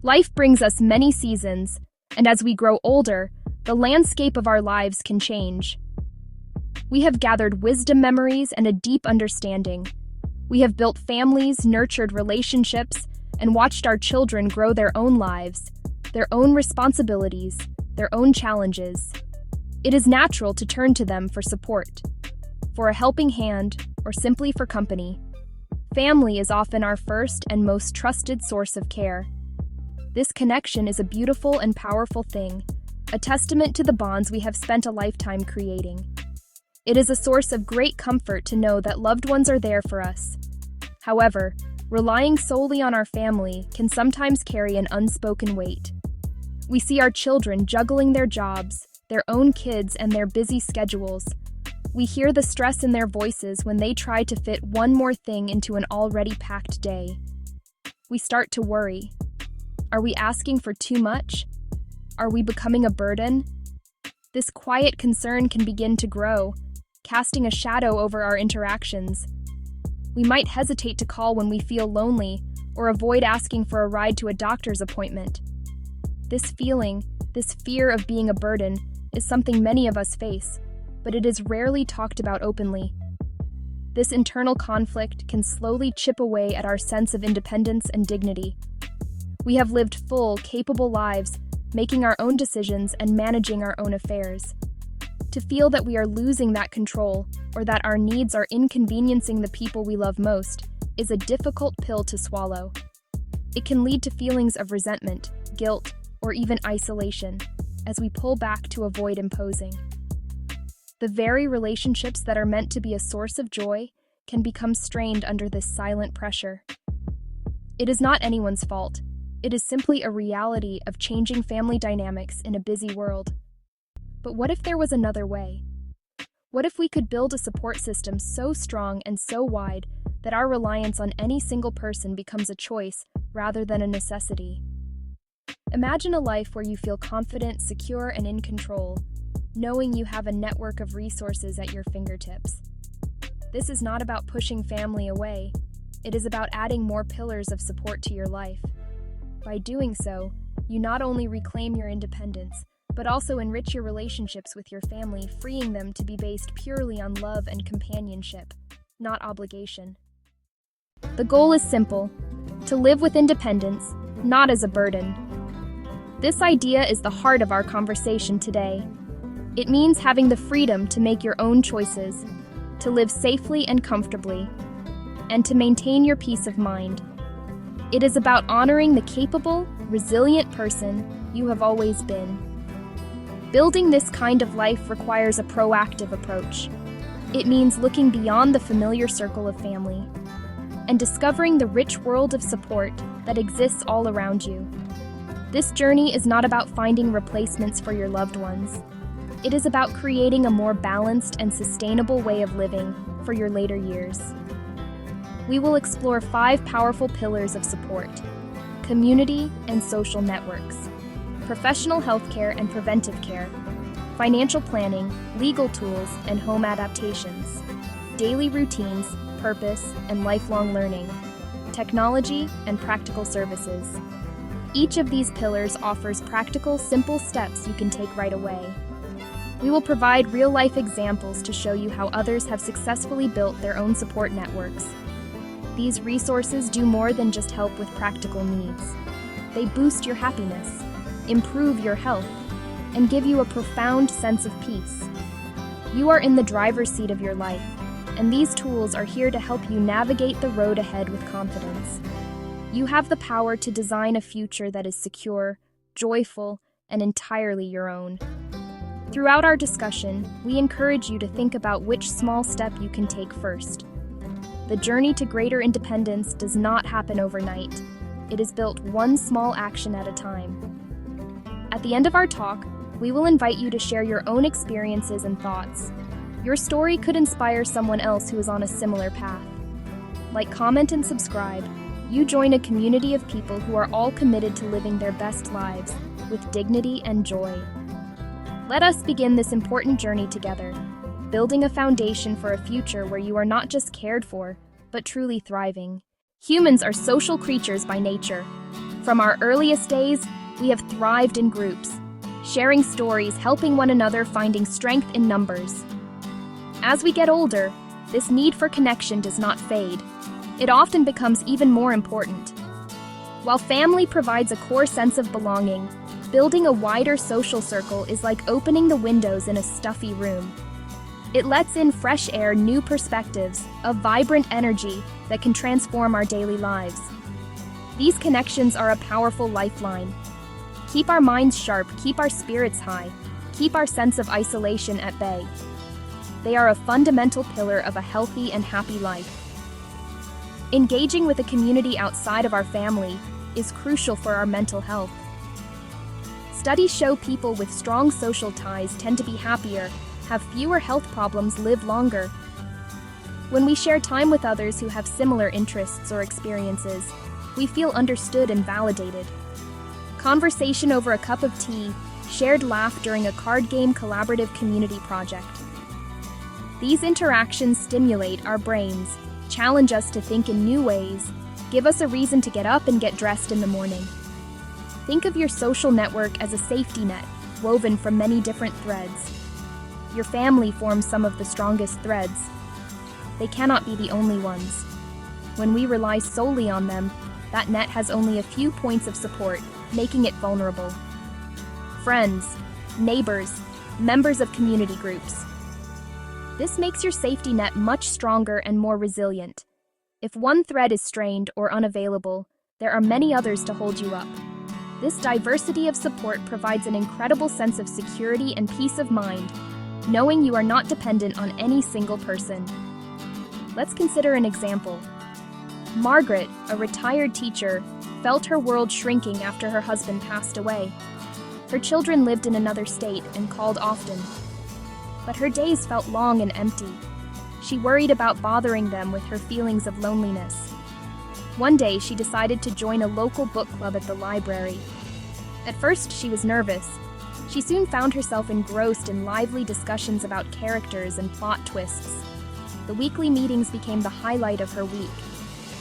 Life brings us many seasons, and as we grow older, the landscape of our lives can change. We have gathered wisdom memories and a deep understanding. We have built families, nurtured relationships, and watched our children grow their own lives, their own responsibilities, their own challenges. It is natural to turn to them for support, for a helping hand, or simply for company. Family is often our first and most trusted source of care. This connection is a beautiful and powerful thing, a testament to the bonds we have spent a lifetime creating. It is a source of great comfort to know that loved ones are there for us. However, relying solely on our family can sometimes carry an unspoken weight. We see our children juggling their jobs, their own kids, and their busy schedules. We hear the stress in their voices when they try to fit one more thing into an already packed day. We start to worry. Are we asking for too much? Are we becoming a burden? This quiet concern can begin to grow, casting a shadow over our interactions. We might hesitate to call when we feel lonely or avoid asking for a ride to a doctor's appointment. This fear of being a burden, is something many of us face, but it is rarely talked about openly. This internal conflict can slowly chip away at our sense of independence and dignity. We have lived full, capable lives, making our own decisions and managing our own affairs. To feel that we are losing that control, or that our needs are inconveniencing the people we love most, is a difficult pill to swallow. It can lead to feelings of resentment, guilt, or even isolation, as we pull back to avoid imposing. The very relationships that are meant to be a source of joy can become strained under this silent pressure. It is not anyone's fault. It is simply a reality of changing family dynamics in a busy world. But what if there was another way? What if we could build a support system so strong and so wide that our reliance on any single person becomes a choice rather than a necessity? Imagine a life where you feel confident, secure, and in control, knowing you have a network of resources at your fingertips. This is not about pushing family away. It is about adding more pillars of support to your life. By doing so, you not only reclaim your independence, but also enrich your relationships with your family, freeing them to be based purely on love and companionship, not obligation. The goal is simple: to live with independence, not as a burden. This idea is the heart of our conversation today. It means having the freedom to make your own choices, to live safely and comfortably, and to maintain your peace of mind. It is about honoring the capable, resilient person you have always been. Building this kind of life requires a proactive approach. It means looking beyond the familiar circle of family and discovering the rich world of support that exists all around you. This journey is not about finding replacements for your loved ones. It is about creating a more balanced and sustainable way of living for your later years. We will explore 5 powerful pillars of support: community and social networks, professional healthcare and preventive care, financial planning, legal tools, and home adaptations, daily routines, purpose, and lifelong learning, technology, and practical services. Each of these pillars offers practical, simple steps you can take right away. We will provide real-life examples to show you how others have successfully built their own support networks. These resources do more than just help with practical needs. They boost your happiness, improve your health, and give you a profound sense of peace. You are in the driver's seat of your life, and these tools are here to help you navigate the road ahead with confidence. You have the power to design a future that is secure, joyful, and entirely your own. Throughout our discussion, we encourage you to think about which small step you can take first. The journey to greater independence does not happen overnight. It is built one small action at a time. At the end of our talk, we will invite you to share your own experiences and thoughts. Your story could inspire someone else who is on a similar path. Like, comment, and subscribe. You join a community of people who are all committed to living their best lives with dignity and joy. Let us begin this important journey together, building a foundation for a future where you are not just cared for, but truly thriving. Humans are social creatures by nature. From our earliest days, we have thrived in groups, sharing stories, helping one another, finding strength in numbers. As we get older, this need for connection does not fade. It often becomes even more important. While family provides a core sense of belonging, building a wider social circle is like opening the windows in a stuffy room. It lets in fresh air, new perspectives, a vibrant energy that can transform our daily lives. These connections are a powerful lifeline. Keep our minds sharp, keep our spirits high, keep our sense of isolation at bay. They are a fundamental pillar of a healthy and happy life. Engaging with a community outside of our family is crucial for our mental health. Studies show people with strong social ties tend to be happier, have fewer health problems, live longer. When we share time with others who have similar interests or experiences, we feel understood and validated. Conversation over a cup of tea, shared laugh during a card game, collaborative community project. These interactions stimulate our brains, challenge us to think in new ways, give us a reason to get up and get dressed in the morning. Think of your social network as a safety net, woven from many different threads. Your family forms some of the strongest threads. They cannot be the only ones. When we rely solely on them, that net has only a few points of support, making it vulnerable. Friends, neighbors, members of community groups. This makes your safety net much stronger and more resilient. If one thread is strained or unavailable, there are many others to hold you up. This diversity of support provides an incredible sense of security and peace of mind, knowing you are not dependent on any single person. Let's consider an example. Margaret, a retired teacher, felt her world shrinking after her husband passed away. Her children lived in another state and called often. But her days felt long and empty. She worried about bothering them with her feelings of loneliness. One day, she decided to join a local book club at the library. At first, she was nervous. She soon found herself engrossed in lively discussions about characters and plot twists. The weekly meetings became the highlight of her week.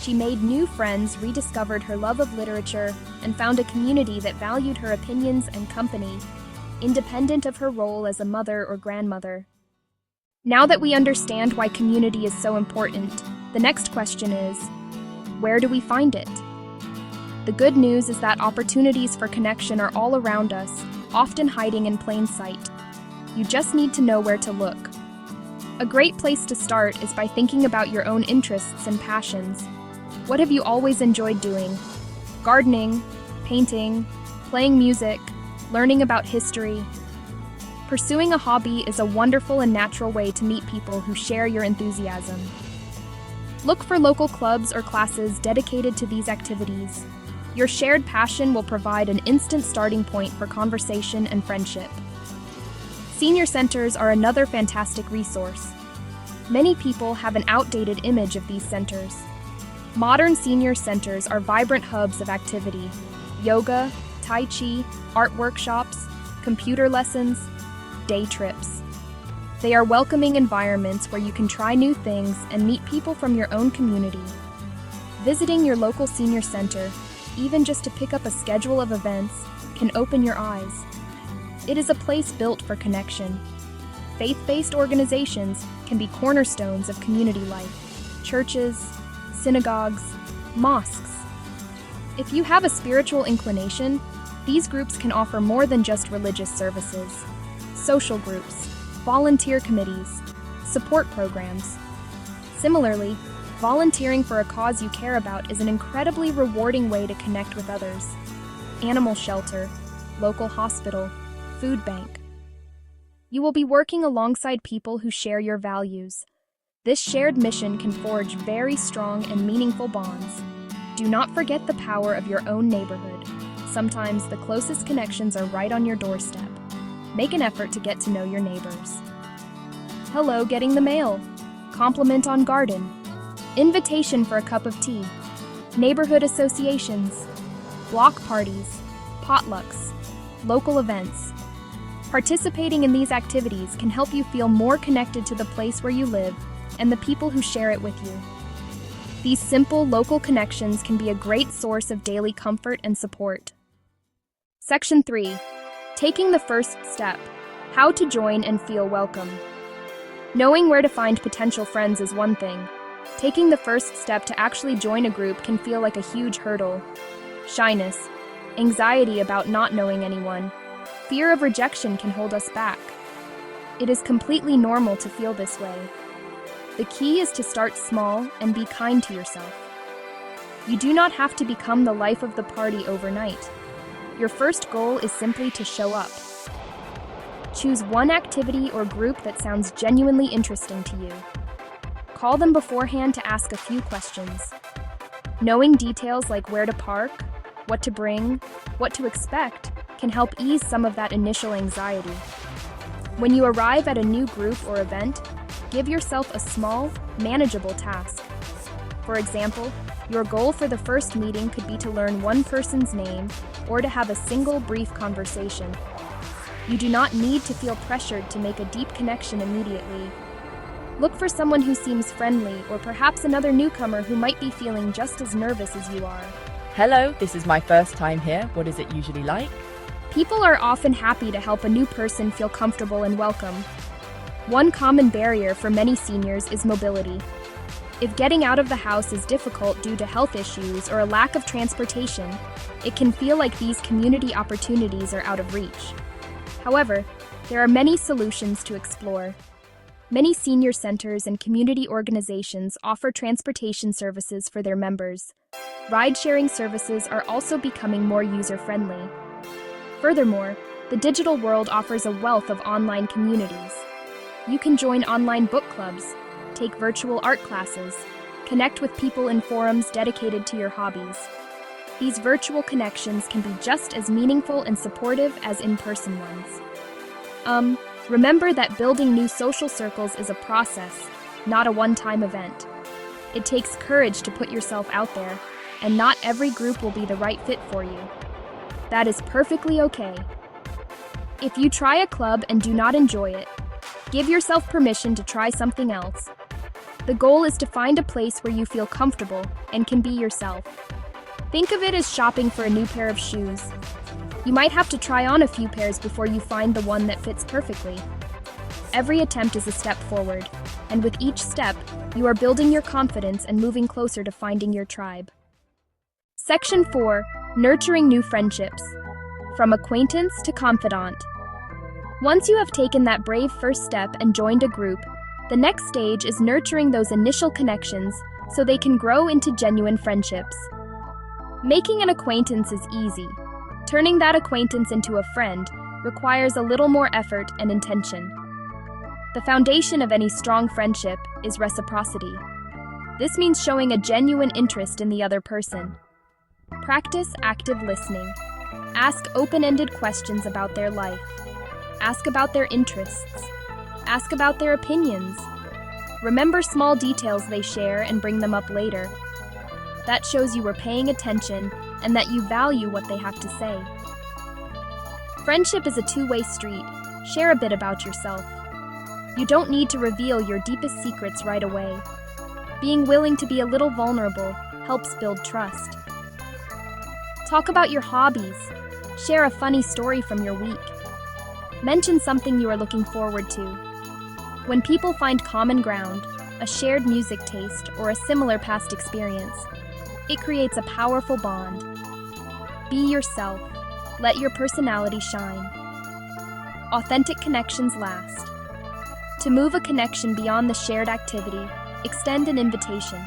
She made new friends, rediscovered her love of literature, and found a community that valued her opinions and company, independent of her role as a mother or grandmother. Now that we understand why community is so important, the next question is, where do we find it? The good news is that opportunities for connection are all around us, often hiding in plain sight. You just need to know where to look. A great place to start is by thinking about your own interests and passions. What have you always enjoyed doing? Gardening, painting, playing music, learning about history. Pursuing a hobby is a wonderful and natural way to meet people who share your enthusiasm. Look for local clubs or classes dedicated to these activities. Your shared passion will provide an instant starting point for conversation and friendship. Senior centers are another fantastic resource. Many people have an outdated image of these centers. Modern senior centers are vibrant hubs of activity: yoga, tai chi, art workshops, computer lessons, day trips. They are welcoming environments where you can try new things and meet people from your own community. Visiting your local senior center, even just to pick up a schedule of events, can open your eyes. It is a place built for connection. Faith-based organizations can be cornerstones of community life: churches, synagogues, mosques. If you have a spiritual inclination, these groups can offer more than just religious services. Social groups, volunteer committees, support programs. Similarly, volunteering for a cause you care about is an incredibly rewarding way to connect with others. Animal shelter, local hospital, food bank. You will be working alongside people who share your values. This shared mission can forge very strong and meaningful bonds. Do not forget the power of your own neighborhood. Sometimes the closest connections are right on your doorstep. Make an effort to get to know your neighbors. Hello, getting the mail. Compliment on garden. Invitation for a cup of tea. Neighborhood associations. Block parties. Potlucks. Local events. Participating in these activities can help you feel more connected to the place where you live and the people who share it with you. These simple, local connections can be a great source of daily comfort and support. Section 3. Taking the first step. How to join and feel welcome. Knowing where to find potential friends is one thing. Taking the first step to actually join a group can feel like a huge hurdle. Shyness, anxiety about not knowing anyone, fear of rejection can hold us back. It is completely normal to feel this way. The key is to start small and be kind to yourself. You do not have to become the life of the party overnight. Your first goal is simply to show up. Choose one activity or group that sounds genuinely interesting to you. Call them beforehand to ask a few questions. Knowing details like where to park, what to bring, what to expect can help ease some of that initial anxiety. When you arrive at a new group or event, give yourself a small, manageable task. For example, your goal for the first meeting could be to learn one person's name or to have a single brief conversation. You do not need to feel pressured to make a deep connection immediately. Look for someone who seems friendly or perhaps another newcomer who might be feeling just as nervous as you are. Hello, this is my first time here. What is it usually like? People are often happy to help a new person feel comfortable and welcome. One common barrier for many seniors is mobility. If getting out of the house is difficult due to health issues or a lack of transportation, it can feel like these community opportunities are out of reach. However, there are many solutions to explore. Many senior centers and community organizations offer transportation services for their members. Ride-sharing services are also becoming more user-friendly. Furthermore, the digital world offers a wealth of online communities. You can join online book clubs, take virtual art classes, connect with people in forums dedicated to your hobbies. These virtual connections can be just as meaningful and supportive as in-person ones. Remember that building new social circles is a process, not a one-time event. It takes courage to put yourself out there, and not every group will be the right fit for you. That is perfectly okay. If you try a club and do not enjoy it, give yourself permission to try something else. The goal is to find a place where you feel comfortable and can be yourself. Think of it as shopping for a new pair of shoes. You might have to try on a few pairs before you find the one that fits perfectly. Every attempt is a step forward, and with each step, you are building your confidence and moving closer to finding your tribe. Section 4. Nurturing new friendships. From acquaintance to confidant. Once you have taken that brave first step and joined a group, the next stage is nurturing those initial connections so they can grow into genuine friendships. Making an acquaintance is easy. Turning that acquaintance into a friend requires a little more effort and intention. The foundation of any strong friendship is reciprocity. This means showing a genuine interest in the other person. Practice active listening. Ask open-ended questions about their life. Ask about their interests. Ask about their opinions. Remember small details they share and bring them up later. That shows you were paying attention and that you value what they have to say. Friendship is a two-way street. Share a bit about yourself. You don't need to reveal your deepest secrets right away. Being willing to be a little vulnerable helps build trust. Talk about your hobbies. Share a funny story from your week. Mention something you are looking forward to. When people find common ground, a shared music taste, or a similar past experience, it creates a powerful bond. Be yourself. Let your personality shine. Authentic connections last. To move a connection beyond the shared activity, extend an invitation.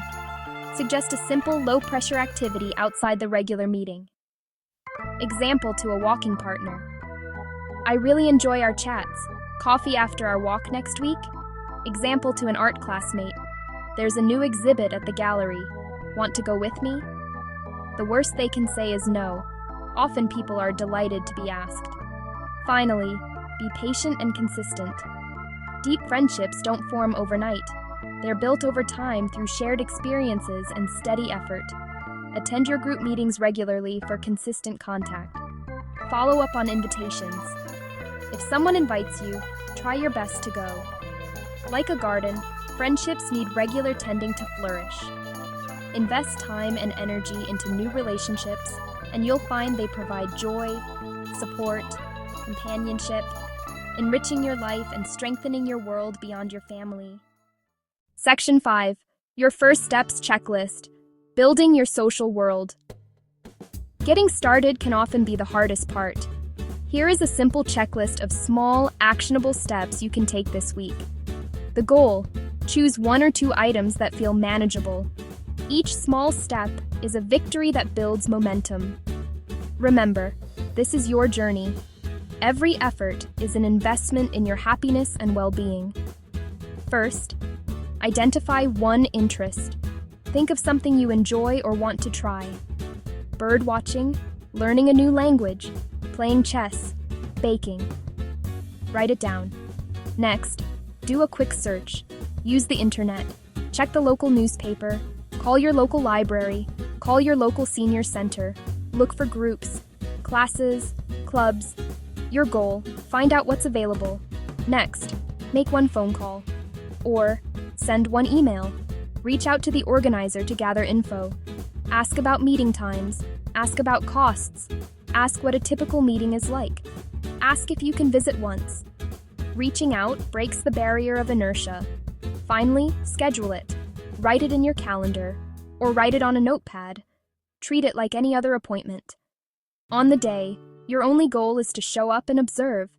Suggest a simple, low-pressure activity outside the regular meeting. Example to a walking partner. I really enjoy our chats. Coffee after our walk next week? Example to an art classmate. There's a new exhibit at the gallery. Want to go with me? The worst they can say is no. Often people are delighted to be asked. Finally, be patient and consistent. Deep friendships don't form overnight. They're built over time through shared experiences and steady effort. Attend your group meetings regularly for consistent contact. Follow up on invitations. If someone invites you, try your best to go. Like a garden, friendships need regular tending to flourish. Invest time and energy into new relationships, and you'll find they provide joy, support, companionship, enriching your life and strengthening your world beyond your family. Section 5. Your First Steps Checklist. Building your social world. Getting started can often be the hardest part. Here is a simple checklist of small, actionable steps you can take this week. The goal: choose 1 or 2 items that feel manageable. Each small step is a victory that builds momentum. Remember, this is your journey. Every effort is an investment in your happiness and well-being. First, identify one interest. Think of something you enjoy or want to try. Bird watching, learning a new language, playing chess, baking. Write it down. Next, do a quick search. Use the internet. Check the local newspaper. Call your local library. Call your local senior center. Look for groups, classes, clubs. Your goal: find out what's available. Next, make 1 phone call. Or send 1 email. Reach out to the organizer to gather info. Ask about meeting times. Ask about costs. Ask what a typical meeting is like. Ask if you can visit once. Reaching out breaks the barrier of inertia. Finally, schedule it. Write it in your calendar, or write it on a notepad. Treat it like any other appointment. On the day, your only goal is to show up and observe.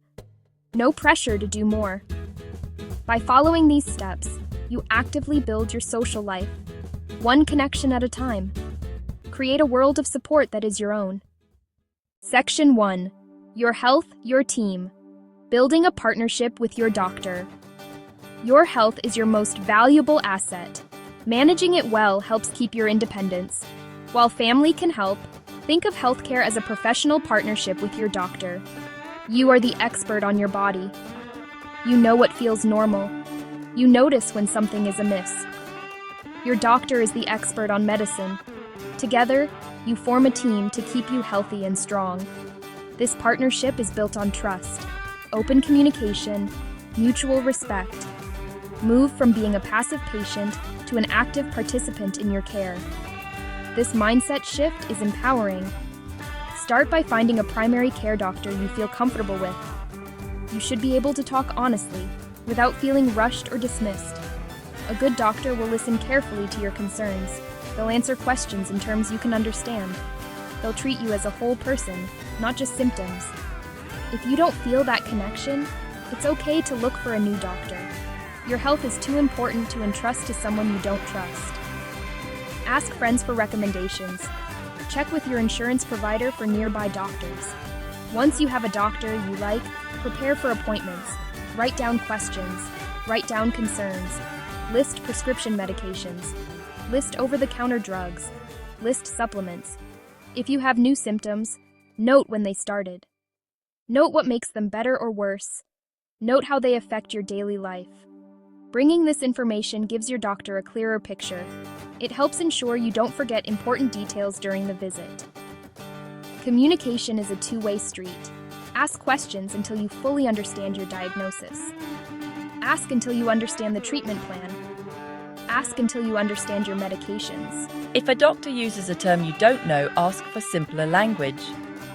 No pressure to do more. By following these steps, you actively build your social life, 1 connection at a time. Create a world of support that is your own. Section 1. Your health, your team. Building a partnership with your doctor. Your health is your most valuable asset. Managing it well helps keep your independence. While family can help, think of healthcare as a professional partnership with your doctor. You are the expert on your body. You know what feels normal. You notice when something is amiss. Your doctor is the expert on medicine. Together, you form a team to keep you healthy and strong. This partnership is built on trust, open communication, mutual respect. Move from being a passive patient to an active participant in your care. This mindset shift is empowering. Start by finding a primary care doctor you feel comfortable with. You should be able to talk honestly, without feeling rushed or dismissed. A good doctor will listen carefully to your concerns. They'll answer questions in terms you can understand. They'll treat you as a whole person, not just symptoms. If you don't feel that connection, it's okay to look for a new doctor. Your health is too important to entrust to someone you don't trust. Ask friends for recommendations. Check with your insurance provider for nearby doctors. Once you have a doctor you like, prepare for appointments. Write down questions. Write down concerns. List prescription medications. List over-the-counter drugs. List supplements. If you have new symptoms, note when they started. Note what makes them better or worse. Note how they affect your daily life. Bringing this information gives your doctor a clearer picture. It helps ensure you don't forget important details during the visit. Communication is a two-way street. Ask questions until you fully understand your diagnosis. Ask until you understand the treatment plan. Ask until you understand your medications. If a doctor uses a term you don't know, ask for simpler language.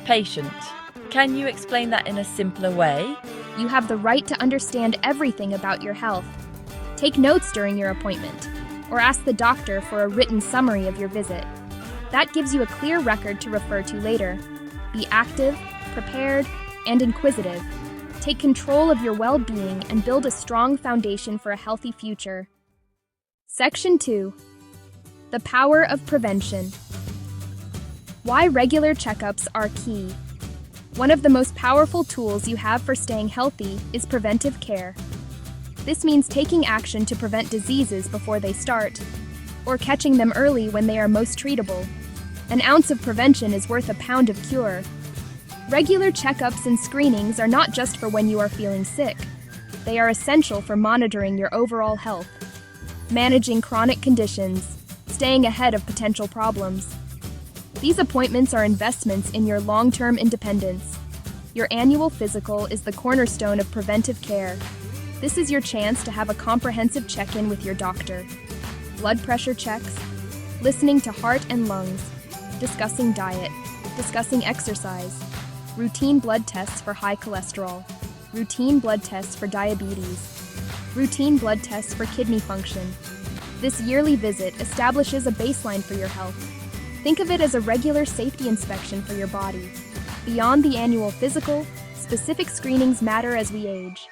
Patient. Can you explain that in a simpler way? You have the right to understand everything about your health. Take notes during your appointment, or ask the doctor for a written summary of your visit. That gives you a clear record to refer to later. Be active, prepared, and inquisitive. Take control of your well-being and build a strong foundation for a healthy future. Section 2. The power of prevention. Why regular checkups are key. One of the most powerful tools you have for staying healthy is preventive care. This means taking action to prevent diseases before they start, or catching them early when they are most treatable. An ounce of prevention is worth a pound of cure. Regular checkups and screenings are not just for when you are feeling sick. They are essential for monitoring your overall health, managing chronic conditions, staying ahead of potential problems. These appointments are investments in your long-term independence. Your annual physical is the cornerstone of preventive care. This is your chance to have a comprehensive check-in with your doctor. Blood pressure checks, listening to heart and lungs, discussing diet, discussing exercise, routine blood tests for high cholesterol, routine blood tests for diabetes, routine blood tests for kidney function. This yearly visit establishes a baseline for your health. Think of it as a regular safety inspection for your body. Beyond the annual physical, specific screenings matter as we age.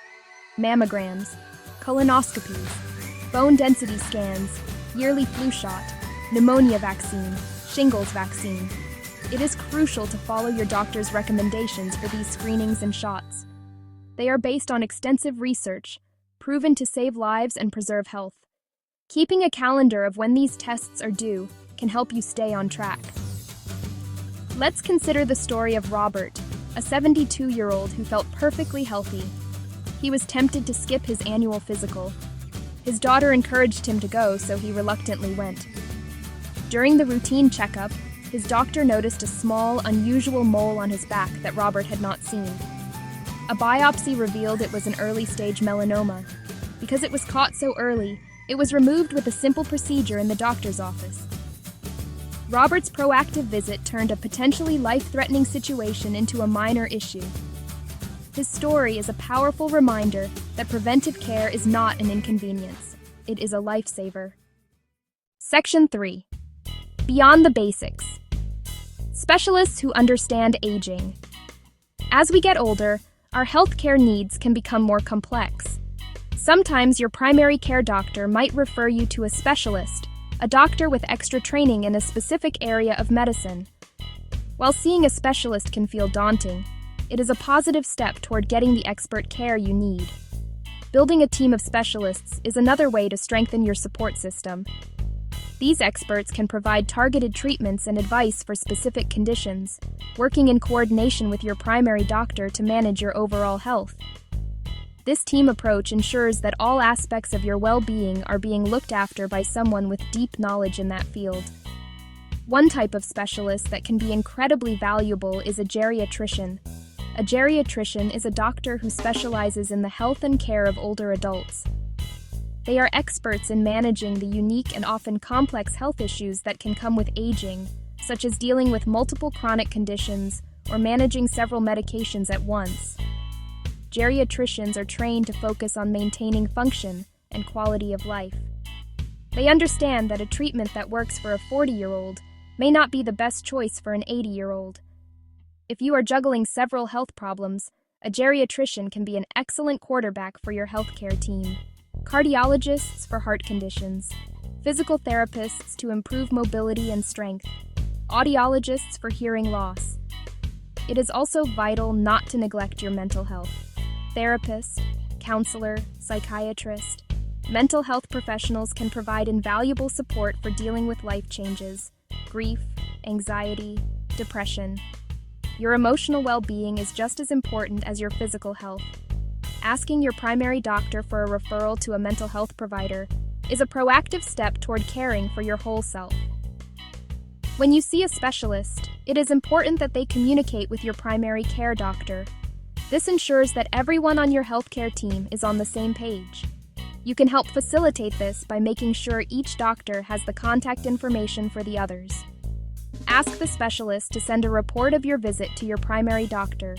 Mammograms, colonoscopies, bone density scans, yearly flu shot, pneumonia vaccine, shingles vaccine. It is crucial to follow your doctor's recommendations for these screenings and shots. They are based on extensive research, proven to save lives and preserve health. Keeping a calendar of when these tests are due can help you stay on track. Let's consider the story of Robert, a 72-year-old who felt perfectly healthy. He was tempted to skip his annual physical. His daughter encouraged him to go, so he reluctantly went. During the routine checkup, his doctor noticed a small, unusual mole on his back that Robert had not seen. A biopsy revealed it was an early-stage melanoma. Because it was caught so early, it was removed with a simple procedure in the doctor's office. Robert's proactive visit turned a potentially life-threatening situation into a minor issue. His story is a powerful reminder that preventive care is not an inconvenience. It is a lifesaver. Section 3. Beyond the basics. Specialists who understand aging. As we get older, our healthcare needs can become more complex. Sometimes your primary care doctor might refer you to a specialist, a doctor with extra training in a specific area of medicine. While seeing a specialist can feel daunting, it is a positive step toward getting the expert care you need. Building a team of specialists is another way to strengthen your support system. These experts can provide targeted treatments and advice for specific conditions, working in coordination with your primary doctor to manage your overall health. This team approach ensures that all aspects of your well-being are being looked after by someone with deep knowledge in that field. One type of specialist that can be incredibly valuable is a geriatrician. A geriatrician is a doctor who specializes in the health and care of older adults. They are experts in managing the unique and often complex health issues that can come with aging, such as dealing with multiple chronic conditions or managing several medications at once. Geriatricians are trained to focus on maintaining function and quality of life. They understand that a treatment that works for a 40-year-old may not be the best choice for an 80-year-old. If you are juggling several health problems, a geriatrician can be an excellent quarterback for your healthcare team. Cardiologists for heart conditions, physical therapists to improve mobility and strength, audiologists for hearing loss. It is also vital not to neglect your mental health. Therapist, counselor, psychiatrist, mental health professionals can provide invaluable support for dealing with life changes, grief, anxiety, depression. Your emotional well-being is just as important as your physical health. Asking your primary doctor for a referral to a mental health provider is a proactive step toward caring for your whole self. When you see a specialist, it is important that they communicate with your primary care doctor. This ensures that everyone on your healthcare team is on the same page. You can help facilitate this by making sure each doctor has the contact information for the others. Ask the specialist to send a report of your visit to your primary doctor.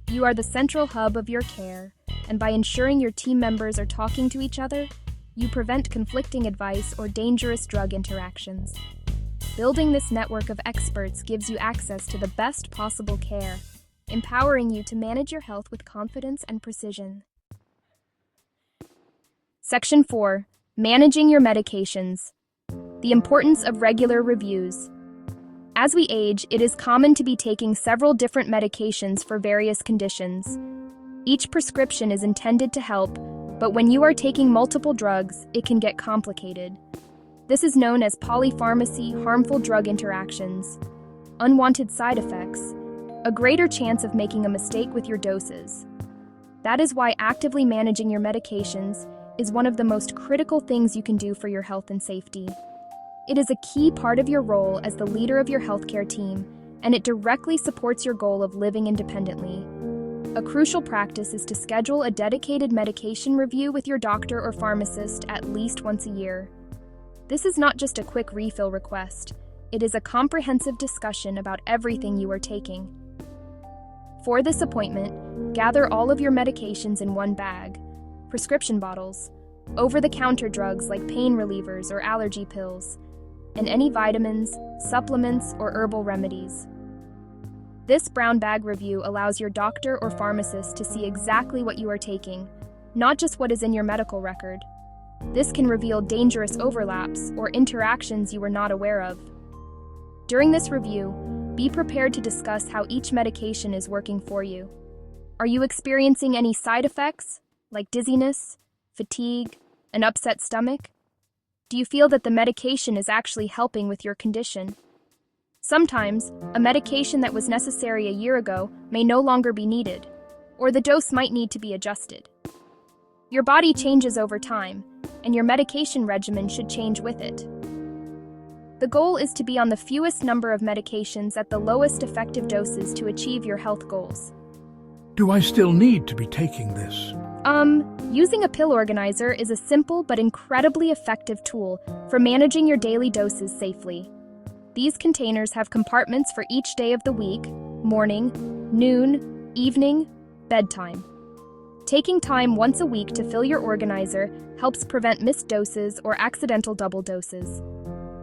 You are the central hub of your care, and by ensuring your team members are talking to each other, you prevent conflicting advice or dangerous drug interactions. Building this network of experts gives you access to the best possible care, empowering you to manage your health with confidence and precision. Section 4. Managing your medications. The importance of regular reviews. As we age, it is common to be taking several different medications for various conditions. Each prescription is intended to help, but when you are taking multiple drugs, it can get complicated. This is known as polypharmacy, harmful drug interactions, unwanted side effects, a greater chance of making a mistake with your doses. That is why actively managing your medications is one of the most critical things you can do for your health and safety. It is a key part of your role as the leader of your healthcare team, and it directly supports your goal of living independently. A crucial practice is to schedule a dedicated medication review with your doctor or pharmacist at least once a year. This is not just a quick refill request. It is a comprehensive discussion about everything you are taking. For this appointment, gather all of your medications in one bag: prescription bottles, over-the-counter drugs like pain relievers or allergy pills, and any vitamins, supplements, or herbal remedies. This brown bag review allows your doctor or pharmacist to see exactly what you are taking, not just what is in your medical record. This can reveal dangerous overlaps or interactions you were not aware of. During this review, be prepared to discuss how each medication is working for you. Are you experiencing any side effects, like dizziness, fatigue, an upset stomach? Do you feel that the medication is actually helping with your condition? Sometimes, a medication that was necessary a year ago may no longer be needed, or the dose might need to be adjusted. Your body changes over time, and your medication regimen should change with it. The goal is to be on the fewest number of medications at the lowest effective doses to achieve your health goals. Do I still need to be taking this? Using a pill organizer is a simple but incredibly effective tool for managing your daily doses safely. These containers have compartments for each day of the week: morning, noon, evening, bedtime. Taking time once a week to fill your organizer helps prevent missed doses or accidental double doses.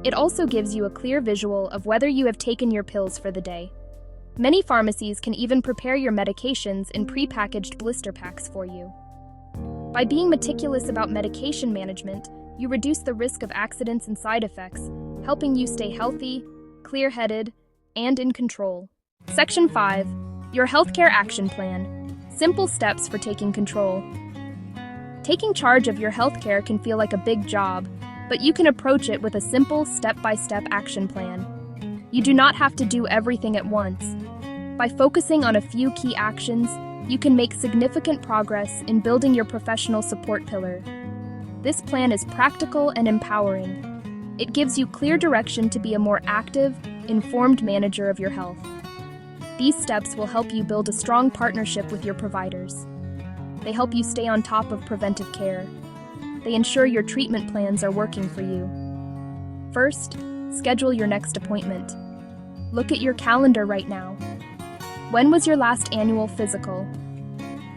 It also gives you a clear visual of whether you have taken your pills for the day. Many pharmacies can even prepare your medications in pre-packaged blister packs for you. By being meticulous about medication management, you reduce the risk of accidents and side effects, helping you stay healthy, clear-headed, and in control. Section 5. Your Healthcare Action Plan. Simple steps for taking control. Taking charge of your healthcare can feel like a big job, but you can approach it with a simple step-by-step action plan. You do not have to do everything at once. By focusing on a few key actions, you can make significant progress in building your professional support pillar. This plan is practical and empowering. It gives you clear direction to be a more active, informed manager of your health. These steps will help you build a strong partnership with your providers. They help you stay on top of preventive care. They ensure your treatment plans are working for you. First, schedule your next appointment. Look at your calendar right now. When was your last annual physical?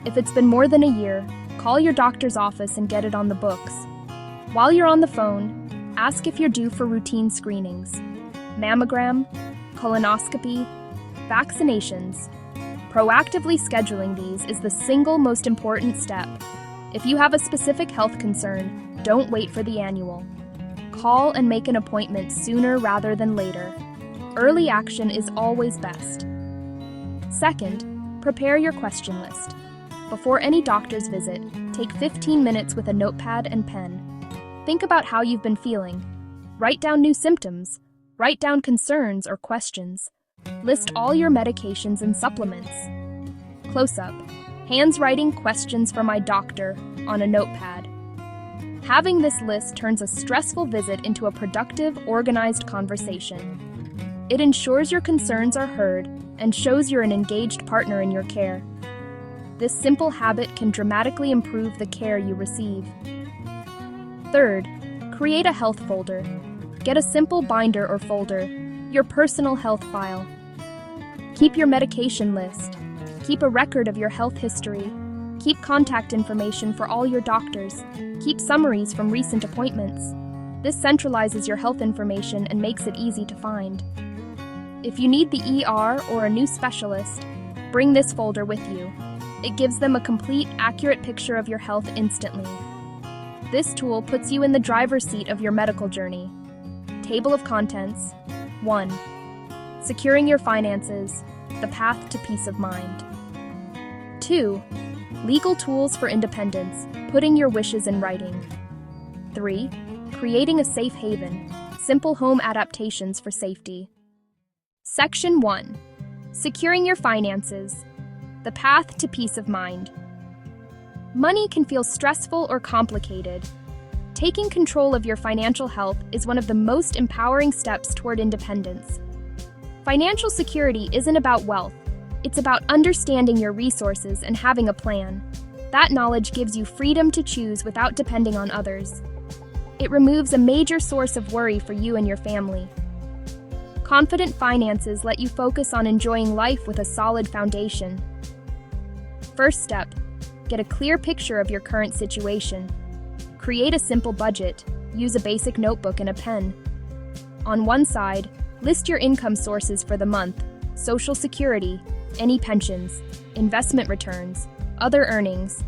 If it's been more than a year, call your doctor's office and get it on the books. While you're on the phone, ask if you're due for routine screenings: mammogram, colonoscopy, vaccinations. Proactively scheduling these is the single most important step. If you have a specific health concern, don't wait for the annual. Call and make an appointment sooner rather than later. Early action is always best. Second, prepare your question list. Before any doctor's visit, take 15 minutes with a notepad and pen. Think about how you've been feeling. Write down new symptoms. Write down concerns or questions. List all your medications and supplements. Close up. Hands writing questions for my doctor on a notepad. Having this list turns a stressful visit into a productive, organized conversation. It ensures your concerns are heard and shows you're an engaged partner in your care. This simple habit can dramatically improve the care you receive. Third, create a health folder. Get a simple binder or folder, your personal health file. Keep your medication list. Keep a record of your health history. Keep contact information for all your doctors. Keep summaries from recent appointments. This centralizes your health information and makes it easy to find. If you need the ER or a new specialist, bring this folder with you. It gives them a complete, accurate picture of your health instantly. This tool puts you in the driver's seat of your medical journey. Table of contents. 1. Securing your finances, the path to peace of mind. 2. Legal tools for independence, putting your wishes in writing. 3. Creating a safe haven, simple home adaptations for safety. Section 1. Securing your finances, the path to peace of mind. Money can feel stressful or complicated. Taking control of your financial health is one of the most empowering steps toward independence. Financial security isn't about wealth. It's about understanding your resources and having a plan. That knowledge gives you freedom to choose without depending on others. It it removes a major source of worry for you and your family. Confident finances let you focus on enjoying life with a solid foundation. First step, get a clear picture of your current situation. Create a simple budget. Use a basic notebook and a pen. On one side, list your income sources for the month: Social Security, any pensions, investment returns, other earnings.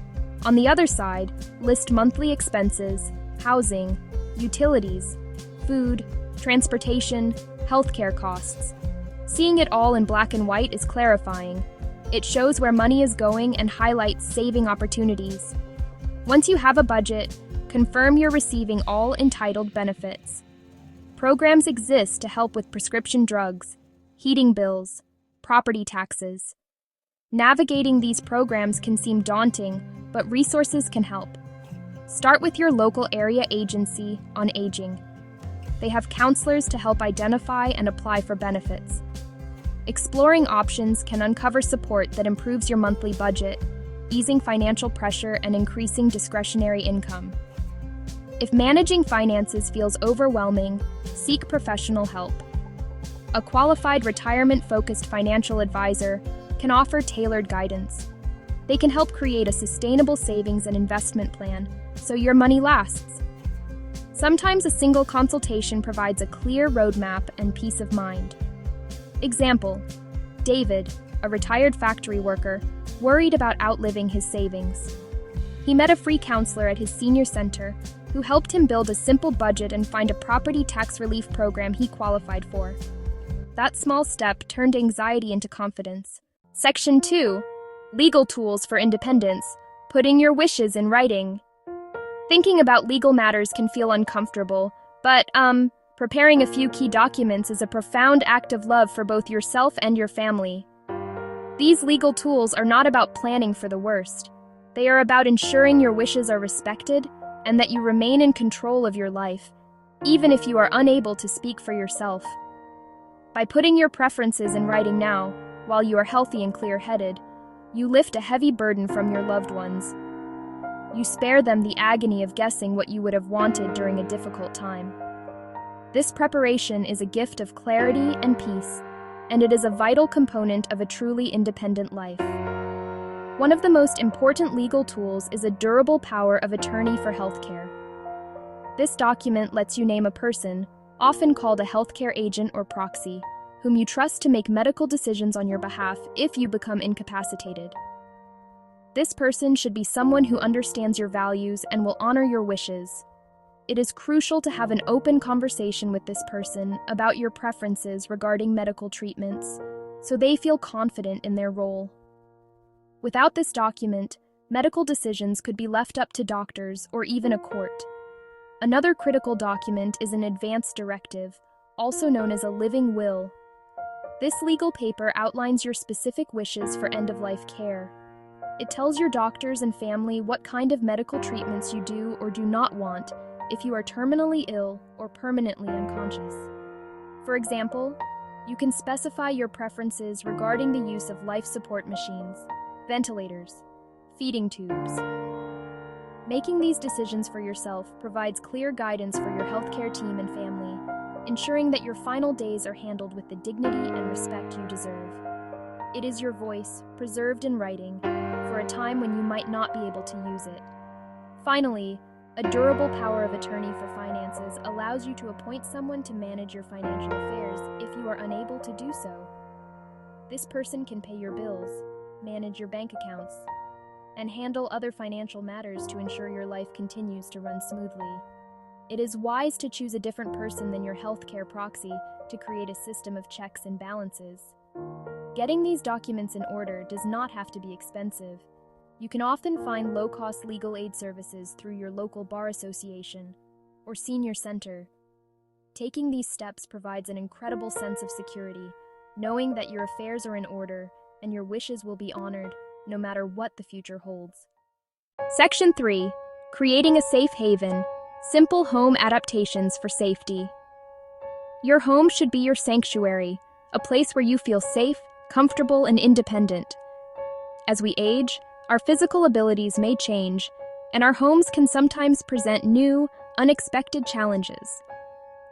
On the other side, list monthly expenses, housing, utilities, food, transportation, healthcare costs. Seeing it all in black and white is clarifying. It shows where money is going and highlights saving opportunities. Once you have a budget, confirm you're receiving all entitled benefits. Programs exist to help with prescription drugs, heating bills, property taxes. Navigating these programs can seem daunting, but resources can help. Start with your local area agency on aging. They have counselors to help identify and apply for benefits. Exploring options can uncover support that improves your monthly budget, easing financial pressure and increasing discretionary income. If managing finances feels overwhelming, seek professional help. A qualified retirement-focused financial advisor can offer tailored guidance. They can help create a sustainable savings and investment plan so your money lasts. Sometimes a single consultation provides a clear roadmap and peace of mind. Example: David, a retired factory worker, worried about outliving his savings. He met a free counselor at his senior center who helped him build a simple budget and find a property tax relief program he qualified for. That small step turned anxiety into confidence. Section 2. Legal tools for independence. Putting your wishes in writing. Thinking about legal matters can feel uncomfortable, but, preparing a few key documents is a profound act of love for both yourself and your family. These legal tools are not about planning for the worst. They are about ensuring your wishes are respected and that you remain in control of your life, even if you are unable to speak for yourself. By putting your preferences in writing now, while you are healthy and clear-headed, you lift a heavy burden from your loved ones. You spare them the agony of guessing what you would have wanted during a difficult time. This preparation is a gift of clarity and peace, and it is a vital component of a truly independent life. One of the most important legal tools is a durable power of attorney for healthcare. This document lets you name a person, often called a healthcare agent or proxy, whom you trust to make medical decisions on your behalf if you become incapacitated. This person should be someone who understands your values and will honor your wishes. It is crucial to have an open conversation with this person about your preferences regarding medical treatments, so they feel confident in their role. Without this document, medical decisions could be left up to doctors or even a court. Another critical document is an advance directive, also known as a living will. This legal paper outlines your specific wishes for end-of-life care. It tells your doctors and family what kind of medical treatments you do or do not want if you are terminally ill or permanently unconscious. For example, you can specify your preferences regarding the use of life support machines, ventilators, feeding tubes. Making these decisions for yourself provides clear guidance for your healthcare team and family, ensuring that your final days are handled with the dignity and respect you deserve. It is your voice, preserved in writing, for a time when you might not be able to use it. Finally, a durable power of attorney for finances allows you to appoint someone to manage your financial affairs if you are unable to do so. This person can pay your bills, manage your bank accounts, and handle other financial matters to ensure your life continues to run smoothly. It is wise to choose a different person than your healthcare proxy to create a system of checks and balances. Getting these documents in order does not have to be expensive. You can often find low-cost legal aid services through your local bar association or senior center. Taking these steps provides an incredible sense of security, knowing that your affairs are in order and your wishes will be honored no matter what the future holds. Section 3. Creating a safe haven. Simple home adaptations for safety. Your home should be your sanctuary, a place where you feel safe, comfortable, and independent. As we age, our physical abilities may change, and our homes can sometimes present new, unexpected challenges.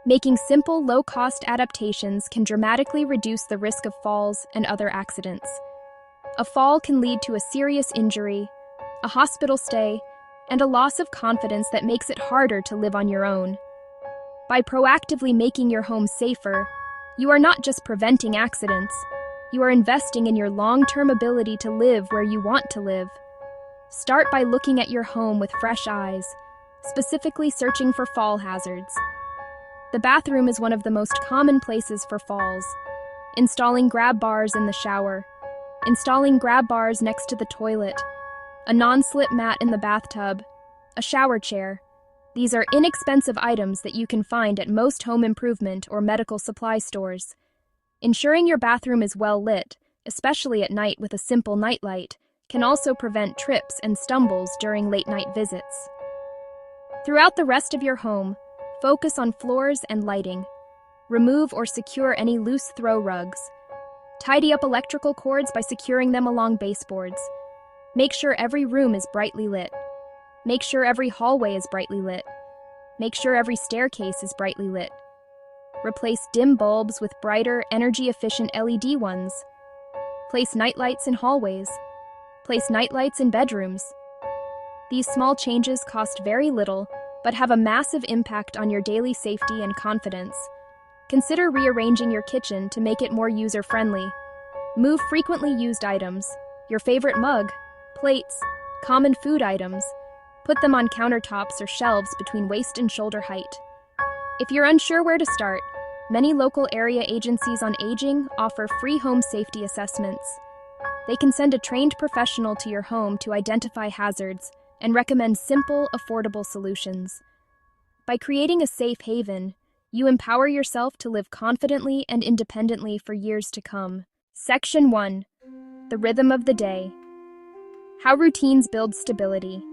Making simple, low-cost adaptations can dramatically reduce the risk of falls and other accidents. A fall can lead to a serious injury, a hospital stay, and a loss of confidence that makes it harder to live on your own. By proactively making your home safer, you are not just preventing accidents, you are investing in your long-term ability to live where you want to live. Start by looking at your home with fresh eyes, specifically searching for fall hazards. The bathroom is one of the most common places for falls. Installing grab bars in the shower, installing grab bars next to the toilet, a non-slip mat in the bathtub, a shower chair. These are inexpensive items that you can find at most home improvement or medical supply stores. Ensuring your bathroom is well lit, especially at night with a simple nightlight, can also prevent trips and stumbles during late-night visits. Throughout the rest of your home, focus on floors and lighting. Remove or secure any loose throw rugs. Tidy up electrical cords by securing them along baseboards. Make sure every room is brightly lit. Make sure every hallway is brightly lit. Make sure every staircase is brightly lit. Replace dim bulbs with brighter, energy-efficient LED ones. Place nightlights in hallways. Place nightlights in bedrooms. These small changes cost very little, but have a massive impact on your daily safety and confidence. Consider rearranging your kitchen to make it more user-friendly. Move frequently used items, your favorite mug, plates, common food items. Put them on countertops or shelves between waist and shoulder height. If you're unsure where to start, many local area agencies on aging offer free home safety assessments. They can send a trained professional to your home to identify hazards and recommend simple, affordable solutions. By creating a safe haven, you empower yourself to live confidently and independently for years to come. Section 1. The rhythm of the day. How routines build stability.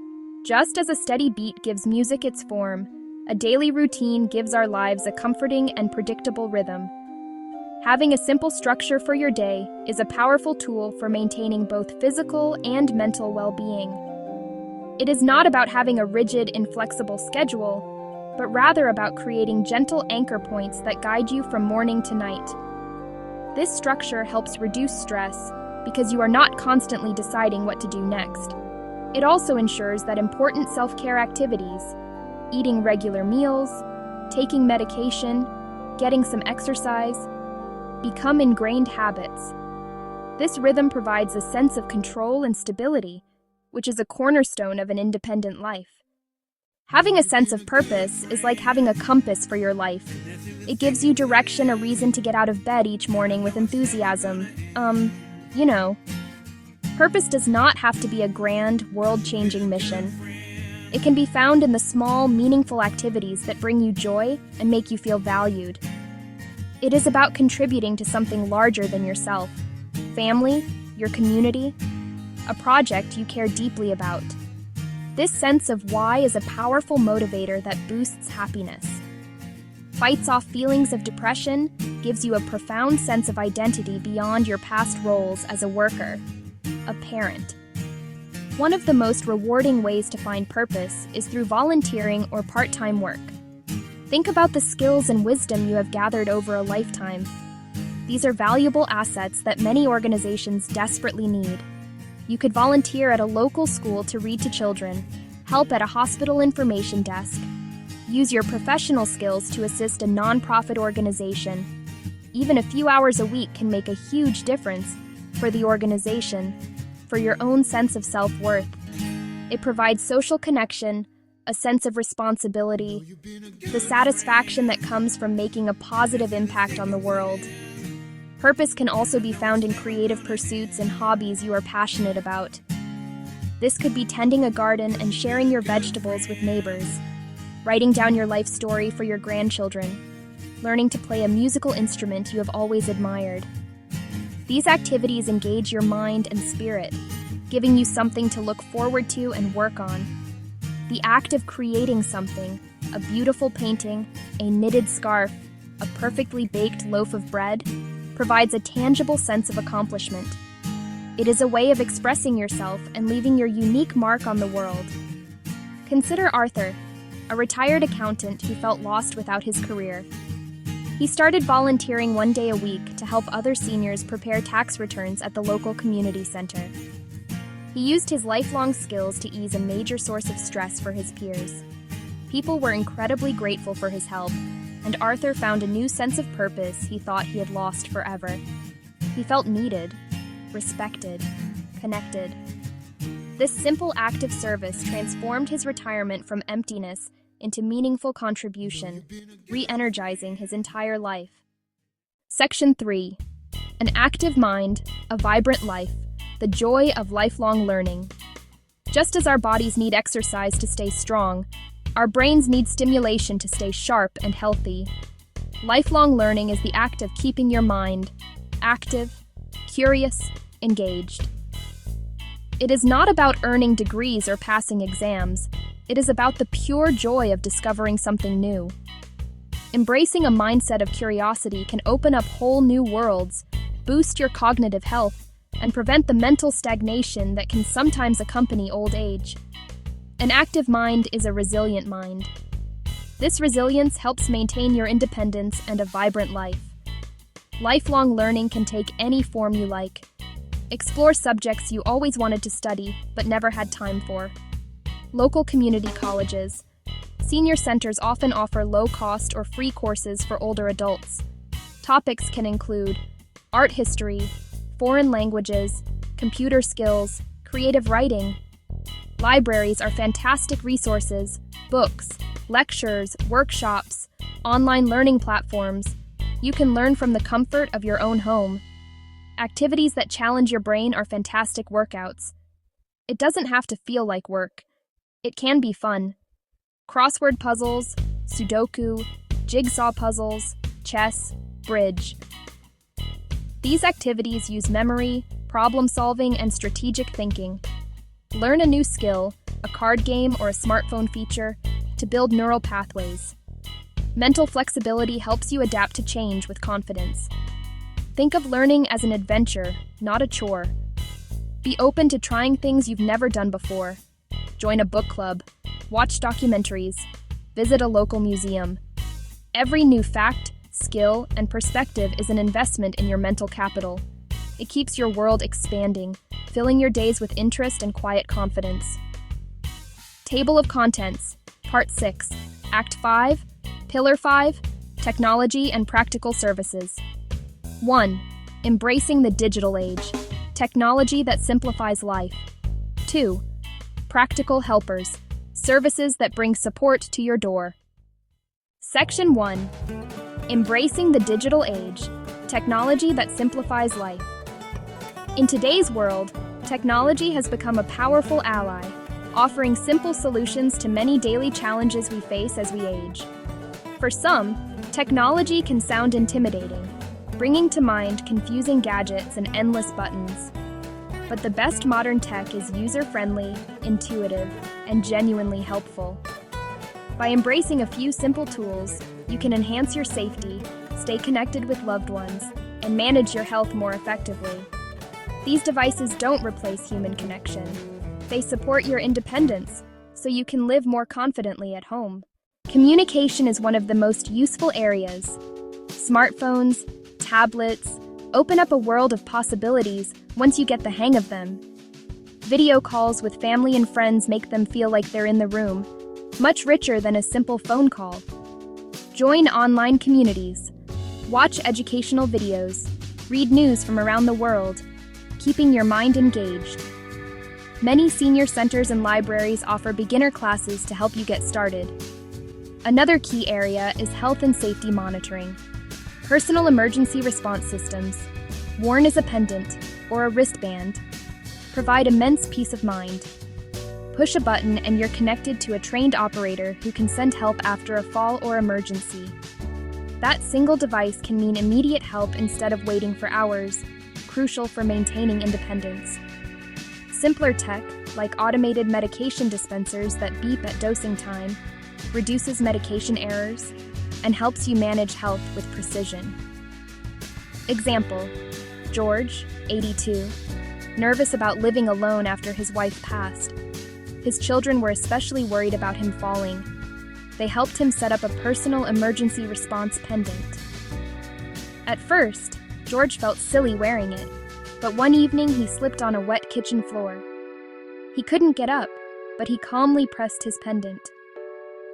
Just as a steady beat gives music its form, a daily routine gives our lives a comforting and predictable rhythm. Having a simple structure for your day is a powerful tool for maintaining both physical and mental well-being. It is not about having a rigid, inflexible schedule, but rather about creating gentle anchor points that guide you from morning to night. This structure helps reduce stress because you are not constantly deciding what to do next. It also ensures that important self-care activities, eating regular meals, taking medication, getting some exercise, become ingrained habits. This rhythm provides a sense of control and stability, which is a cornerstone of an independent life. Having a sense of purpose is like having a compass for your life. It gives you direction, a reason to get out of bed each morning with enthusiasm. Purpose does not have to be a grand, world-changing mission. It can be found in the small, meaningful activities that bring you joy and make you feel valued. It is about contributing to something larger than yourself, family, your community, a project you care deeply about. This sense of why is a powerful motivator that boosts happiness, fights off feelings of depression, gives you a profound sense of identity beyond your past roles as a worker, a parent. One of the most rewarding ways to find purpose is through volunteering or part-time work. Think about the skills and wisdom you have gathered over a lifetime. These are valuable assets that many organizations desperately need. You could volunteer at a local school to read to children, help at a hospital information desk, use your professional skills to assist a nonprofit organization. Even a few hours a week can make a huge difference for the organization, for your own sense of self-worth. It provides social connection, a sense of responsibility, the satisfaction that comes from making a positive impact on the world. Purpose can also be found in creative pursuits and hobbies you are passionate about. This could be tending a garden and sharing your vegetables with neighbors, writing down your life story for your grandchildren, learning to play a musical instrument you have always admired. These activities engage your mind and spirit, giving you something to look forward to and work on. The act of creating something, a beautiful painting, a knitted scarf, a perfectly baked loaf of bread, provides a tangible sense of accomplishment. It is a way of expressing yourself and leaving your unique mark on the world. Consider Arthur, a retired accountant who felt lost without his career. He started volunteering 1 day a week to help other seniors prepare tax returns at the local community center. He used his lifelong skills to ease a major source of stress for his peers. People were incredibly grateful for his help, and Arthur found a new sense of purpose he thought he had lost forever. He felt needed, respected, connected. This simple act of service transformed his retirement from emptiness into meaningful contribution, re-energizing his entire life. Section 3. An active mind, a vibrant life, the joy of lifelong learning. Just as our bodies need exercise to stay strong, our brains need stimulation to stay sharp and healthy. Lifelong learning is the act of keeping your mind active, curious, engaged. It is not about earning degrees or passing exams. It is about the pure joy of discovering something new. Embracing a mindset of curiosity can open up whole new worlds, boost your cognitive health, and prevent the mental stagnation that can sometimes accompany old age. An active mind is a resilient mind. This resilience helps maintain your independence and a vibrant life. Lifelong learning can take any form you like. Explore subjects you always wanted to study but never had time for. Local community colleges. Senior centers often offer low-cost or free courses for older adults. Topics can include art history, foreign languages, computer skills, creative writing. Libraries are fantastic resources, books, lectures, workshops, online learning platforms. You can learn from the comfort of your own home. Activities that challenge your brain are fantastic workouts. It doesn't have to feel like work. It can be fun. Crossword puzzles, Sudoku, jigsaw puzzles, chess, bridge. These activities use memory, problem solving, and strategic thinking. Learn a new skill, a card game or a smartphone feature, to build neural pathways. Mental flexibility helps you adapt to change with confidence. Think of learning as an adventure, not a chore. Be open to trying things you've never done before. Join a book club, watch documentaries, visit a local museum. Every new fact, skill, and perspective is an investment in your mental capital. It keeps your world expanding, filling your days with interest and quiet confidence. Table of Contents, Part 6, Act 5, Pillar 5, Technology and Practical Services. 1. Embracing the digital age, technology that simplifies life. 2. Practical helpers, services that bring support to your door. Section 1. Embracing the digital age, technology that simplifies life. In today's world, technology has become a powerful ally, offering simple solutions to many daily challenges we face as we age. For some, technology can sound intimidating, bringing to mind confusing gadgets and endless buttons. But the best modern tech is user-friendly, intuitive, and genuinely helpful. By embracing a few simple tools, you can enhance your safety, stay connected with loved ones, and manage your health more effectively. These devices don't replace human connection. They support your independence, so you can live more confidently at home. Communication is one of the most useful areas. Smartphones, tablets, open up a world of possibilities once you get the hang of them. Video calls with family and friends make them feel like they're in the room, much richer than a simple phone call. Join online communities. Watch educational videos. Read news from around the world, keeping your mind engaged. Many senior centers and libraries offer beginner classes to help you get started. Another key area is health and safety monitoring. Personal emergency response systems, worn as a pendant or a wristband, provide immense peace of mind. Push a button and you're connected to a trained operator who can send help after a fall or emergency. That single device can mean immediate help instead of waiting for hours, crucial for maintaining independence. Simpler tech, like automated medication dispensers that beep at dosing time, reduces medication errors and helps you manage health with precision. Example: George, 82, nervous about living alone after his wife passed. His children were especially worried about him falling. They helped him set up a personal emergency response pendant. At first, George felt silly wearing it, but one evening he slipped on a wet kitchen floor. He couldn't get up, but he calmly pressed his pendant.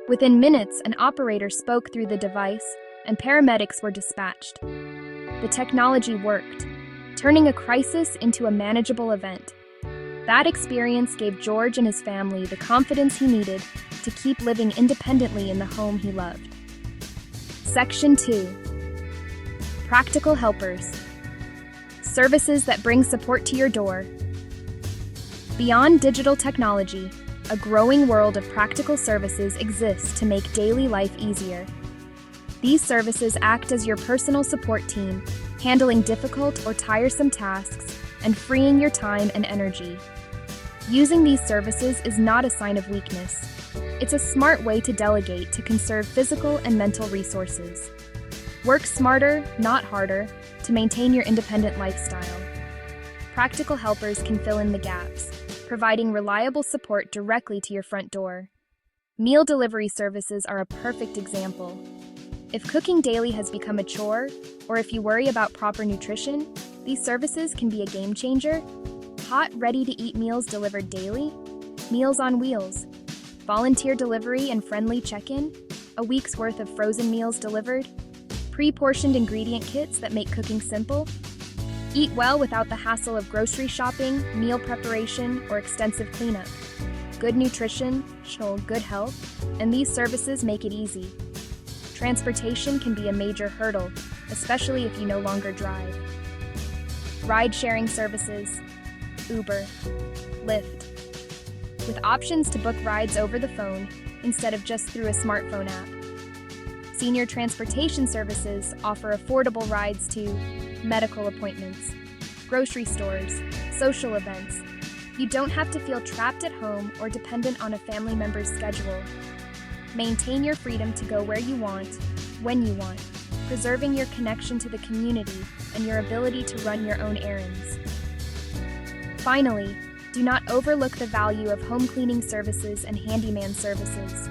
Within minutes, an operator spoke through the device, and paramedics were dispatched. The technology worked, turning a crisis into a manageable event. That experience gave George and his family the confidence he needed to keep living independently in the home he loved. Section 2. Practical helpers. Services that bring support to your door. Beyond digital technology, a growing world of practical services exists to make daily life easier. These services act as your personal support team, handling difficult or tiresome tasks and freeing your time and energy. Using these services is not a sign of weakness. It's a smart way to delegate to conserve physical and mental resources. Work smarter, not harder, to maintain your independent lifestyle. Practical helpers can fill in the gaps, providing reliable support directly to your front door. Meal delivery services are a perfect example. If cooking daily has become a chore, or if you worry about proper nutrition, these services can be a game changer. Hot, ready-to-eat meals delivered daily, Meals on Wheels, volunteer delivery and friendly check-in, a week's worth of frozen meals delivered, pre-portioned ingredient kits that make cooking simple. Eat well without the hassle of grocery shopping, meal preparation, or extensive cleanup. Good nutrition, show good health, and these services make it easy. Transportation can be a major hurdle, especially if you no longer drive. Ride-sharing services, Uber, Lyft, with options to book rides over the phone instead of just through a smartphone app. Senior transportation services offer affordable rides to medical appointments, grocery stores, social events. You don't have to feel trapped at home or dependent on a family member's schedule. Maintain your freedom to go where you want, when you want, preserving your connection to the community and your ability to run your own errands. Finally, do not overlook the value of home cleaning services and handyman services.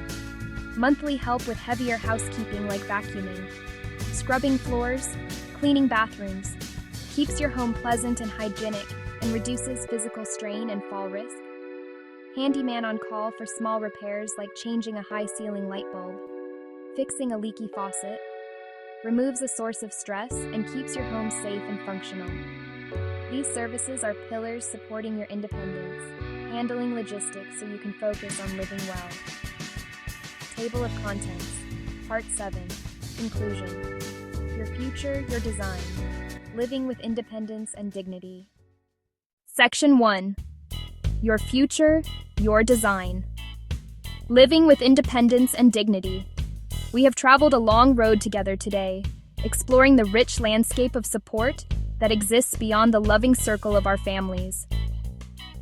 Monthly help with heavier housekeeping like vacuuming, scrubbing floors, cleaning bathrooms, keeps your home pleasant and hygienic and reduces physical strain and fall risk. Handyman on call for small repairs like changing a high-ceiling light bulb, fixing a leaky faucet, removes a source of stress and keeps your home safe and functional. These services are pillars supporting your independence, handling logistics so you can focus on living well. Table of Contents, Part 7, Conclusion. Your future, your design. Living with independence and dignity. Section 1. Your future, your design. Living with independence and dignity. We have traveled a long road together today, exploring the rich landscape of support that exists beyond the loving circle of our families.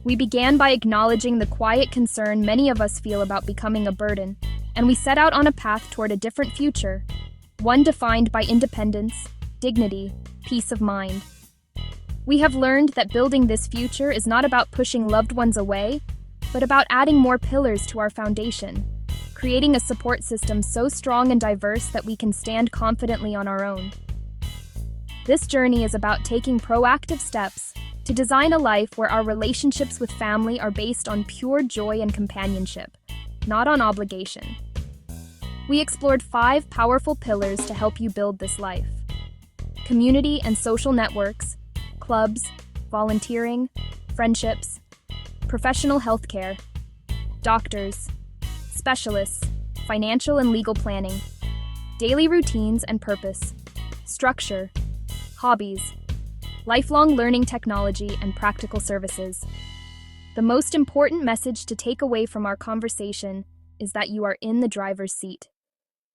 We began by acknowledging the quiet concern many of us feel about becoming a burden, and we set out on a path toward a different future, one defined by independence, dignity, peace of mind. We have learned that building this future is not about pushing loved ones away, but about adding more pillars to our foundation, creating a support system so strong and diverse that we can stand confidently on our own. This journey is about taking proactive steps to design a life where our relationships with family are based on pure joy and companionship, not on obligation. We explored 5 powerful pillars to help you build this life: community and social networks, clubs, volunteering, friendships, professional healthcare, doctors, specialists, financial and legal planning, daily routines and purpose, structure, hobbies, lifelong learning technology, and practical services. The most important message to take away from our conversation is that you are in the driver's seat.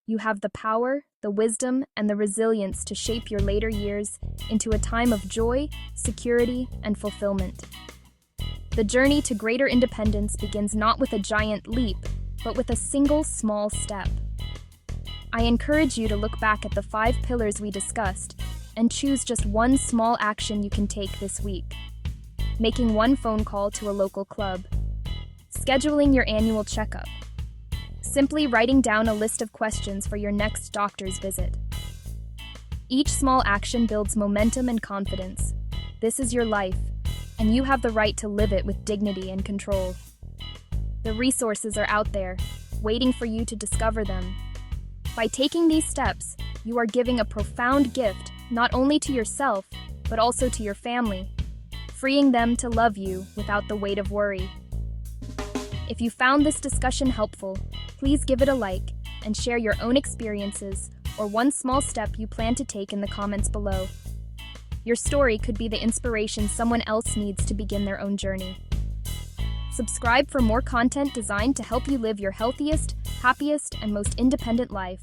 You have the power, the wisdom, and the resilience to shape your later years into a time of joy, security, and fulfillment. The journey to greater independence begins not with a giant leap, but with a single small step. I encourage you to look back at the 5 pillars we discussed and choose just one small action you can take this week. Making one phone call to a local club. Scheduling your annual checkup. simply writing down a list of questions for your next doctor's visit. Each small action builds momentum and confidence. This is your life, and you have the right to live it with dignity and control. The resources are out there, waiting for you to discover them. By taking these steps, you are giving a profound gift not only to yourself, but also to your family, freeing them to love you without the weight of worry. If you found this discussion helpful, please give it a like and share your own experiences or one small step you plan to take in the comments below. Your story could be the inspiration someone else needs to begin their own journey. Subscribe for more content designed to help you live your healthiest, happiest, and most independent life.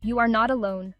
You are not alone.